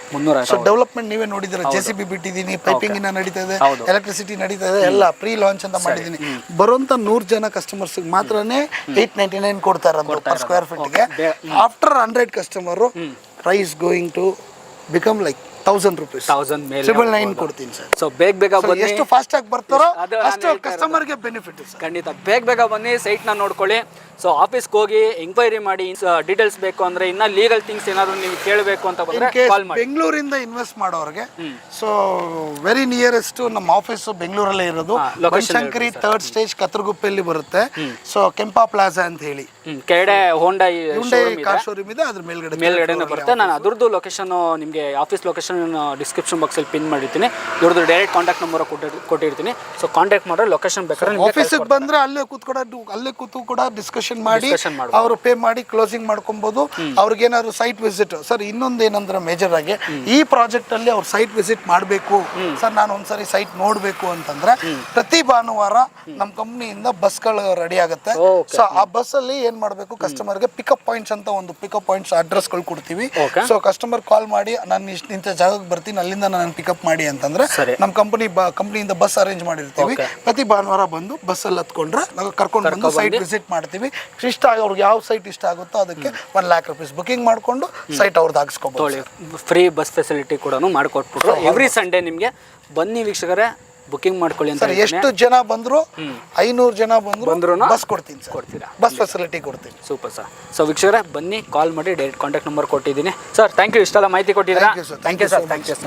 ಸೊ ಡೆವಲಪ್ಮೆಂಟ್ ನೀವೇ ನೋಡಿದ್ರೆ, JCB ಬಿಟ್ಟಿದ್ದೀನಿ, ಪೈಪಿಂಗ್ ಇನ್ನ ನಡೀತಾ ಇದೆ, ಎಲೆಕ್ಟ್ರಿಸಿಟಿ ನಡೀತಾ ಇದೆ, ಎಲ್ಲ ಪ್ರೀ ಲಾಂಚ್ ಅಂತ ಮಾಡಿದ್ದೀನಿ. ಬರುವಂತ 100 ಜನ ಕಸ್ಟಮರ್ಸ್ ಮಾತ್ರನೇ 899 ಕೊಡ್ತಾ ಇರೋದು ಪರ್ ಸ್ಕ್ವೇರ್ ಫೀಟ್ಗೆ. After 100 customer price going to become like 1000 rupees. 999 ಕೊಡ್ತೀನಿ ಸರ್. ಸೊ ಬೇಗ ಬನ್ನಿ, ಎಷ್ಟು ಫಾಸ್ಟ್ ಆಗಿ ಬರ್ತಾರೋ ಅಷ್ಟು ಕಸ್ಟಮರ್ಗೆ ಬೆನಿಫಿಟ್ ಸರ್. ಖಂಡಿತ ಬೇಗ ಬನ್ನಿ, ಸೈಟ್ನ ನೋಡ್ಕೊಳ್ಳಿ. ಸೊ ಆಫೀಸ್ಗೆ ಹೋಗಿ ಎಂಕ್ವೈರಿ ಮಾಡಿ, ಡೀಟೇಲ್ಸ್ ಬೇಕು ಅಂದ್ರೆ ಇನ್ನ ಲೀಗಲ್ ಥಿಂಗ್ಸ್ ಏನಾದ್ರು ನೀವು ಕೇಳಬೇಕು ಅಂತ ಬಂದ್ರೆ ಕಾಲ್ ಮಾಡಿ. ಬೆಂಗಳೂರಿಂದ ಇನ್ವೆಸ್ಟ್ ಮಾಡೋರಿಗೆ ಸೊ ವೆರಿ ನಿಯರೆಸ್ಟ್ ನಮ್ಮ ಆಫೀಸು ಬೆಂಗಳೂರಲ್ಲೇ ಇರೋದು. ಬನಶಂಕರಿ 3rd stage ಕತ್ರಗುಪ್ಪೆಯಲ್ಲಿ ಬರುತ್ತೆ. ಸೊ ಕೆಂಪಾ ಪ್ಲಾಜಾ ಅಂತ ಹೇಳಿ ಕೆಳಗಡೆ ಹೋಂಡಾ ಕಾರ್ ಶೋರೂಮ್ ಇದೆ, ಅದ್ರ ಮೇಲ್ಗಡೆನೇ ಬರುತ್ತೆ. ನಾನು ಅದ್ರದ್ದು ಲೊಕೇಶನ್ ನಿಮಗೆ ಆಫೀಸ್ ಲೊಕೇಶನ್ ಡಿಸ್ಕ್ರಿಪ್ಷನ್ ಬಾಕ್ಸಲ್ಲಿ ಪಿನ್ ಮಾಡಿರ್ತೀನಿ. ಇವ್ರದ್ದು ಡೈರೆಕ್ಟ್ ಕಾಂಟ್ಯಾಕ್ಟ್ ನಂಬರ್ ಕೊಟ್ಟಿರ್ತೀನಿ. ಸೊ ಕಾಂಟ್ಯಾಕ್ಟ್ ಮಾಡಿದ್ರೆ ಲೊಕೇಶನ್ ಬೇಕಾದ್ರೆ ಆಫೀಸಿಗೆ ಬಂದ್ರೆ ಅಲ್ಲೇ ಕೂತು ಕೂಡ ಡಿಸ್ಕಷನ್ ಮಾಡಿ ಅವರು ಪೇ ಮಾಡಿ ಕ್ಲೋಸಿಂಗ್ ಮಾಡ್ಕೊಬಹುದು. ಅವ್ರಿಗೇನಾದ್ರು ಸೈಟ್ ವಿಸಿಟ್ ಸರ್, ಇನ್ನೊಂದು ಏನಂದ್ರೆ ಮೇಜರ್ ಆಗಿ ಈ ಪ್ರಾಜೆಕ್ಟ್ ಅಲ್ಲಿ ಅವ್ರು ಸೈಟ್ ವಿಸಿಟ್ ಮಾಡಬೇಕು ಸರ್, ನಾನು ಒಂದ್ಸರಿ ಸೈಟ್ ನೋಡ್ಬೇಕು ಅಂತಂದ್ರೆ ಪ್ರತಿ ಭಾನುವಾರ ನಮ್ಮ ಕಂಪ್ನಿಯಿಂದ ಬಸ್ಗಳು ರೆಡಿ ಆಗುತ್ತೆ. ಸೊ ಆ ಬಸ್ ಅಲ್ಲಿ ಏನ್ ಮಾಡ್ಬೇಕು, ಕಸ್ಟಮರ್ಗೆ ಪಿಕಪ್ ಪಾಯಿಂಟ್ಸ್ ಅಂತ ಒಂದು ಪಿಕಪ್ ಪಾಯಿಂಟ್ಸ್ ಅಡ್ರೆಸ್ಗಳು ಕೊಡ್ತೀವಿ. ಸೊ ಕಸ್ಟಮರ್ ಕಾಲ್ ಮಾಡಿ ನಾನು ಇಂಥ ಜಾಗಕ್ಕೆ ಬರ್ತೀನಿ, ಅಲ್ಲಿಂದ ನಾನು ಪಿಕಪ್ ಮಾಡಿ ಅಂತಂದ್ರೆ ನಮ್ಮ ಕಂಪ್ನಿಯಿಂದ ಬಸ್ ಅರೇಂಜ್ ಮಾಡಿರ್ತೀವಿ. ಪ್ರತಿ ಭಾನುವಾರ ಬಂದು ಬಸ್ ಅಲ್ಲಿ ಹತ್ಕೊಂಡ್ರೆ ನಾವು ಕರ್ಕೊಂಡು ಬಂದು ಸೈಟ್ ವಿಸಿಟ್ ಮಾಡ್ತೀವಿ. ಇಷ್ಟ ಅವ್ರಿಗೆ ಯಾವ ಸೈಟ್ ಇಷ್ಟ ಆಗುತ್ತೋ ಅದಕ್ಕೆ 1 lakh rupees ಬುಕಿಂಗ್ ಮಾಡ್ಕೊಂಡು ಸೈಟ್ ಅವ್ರದ್ದು ಹಾಕ್ಸ್ಕೊಬೋದು. ಫ್ರೀ ಬಸ್ ಫೆಸಿಲಿಟಿ ಕೂಡ ಮಾಡಿಕೊಟ್ಬಿಟ್ರು. ಎವ್ರಿ ಸಂಡೇ ನಿಮಗೆ ಬನ್ನಿ ವೀಕ್ಷಕರೇ, ಬುಕಿಂಗ್ ಮಾಡ್ಕೊಳ್ಳಿ ಅಂತ. ಎಷ್ಟು ಜನ ಬಂದ್ರು 500 ಜನ ಬಂದ್ರು ಬಸ್ ಕೊಡ್ತೀನಿ ಸರ್, ಕೊಡ್ತೀರಾ? ಬಸ್ ಫೆಸಿಲಿಟಿ ಕೊಡ್ತೀನಿ. Super sir. ಸೊ ವೀಕ್ಷಕರೇ ಬನ್ನಿ, ಕಾಲ್ ಮಾಡಿ, ಡೈರೆಕ್ಟ್ ಕಾಂಟ್ಯಾಕ್ಟ್ ನಂಬರ್ ಕೊಟ್ಟಿದ್ದೀನಿ. ಸರ್ ಥ್ಯಾಂಕ್ ಯು, ಇಷ್ಟೆಲ್ಲ ಮಾಹಿತಿ ಕೊಟ್ಟಿದ್ದೀರಾ. Thank you sir.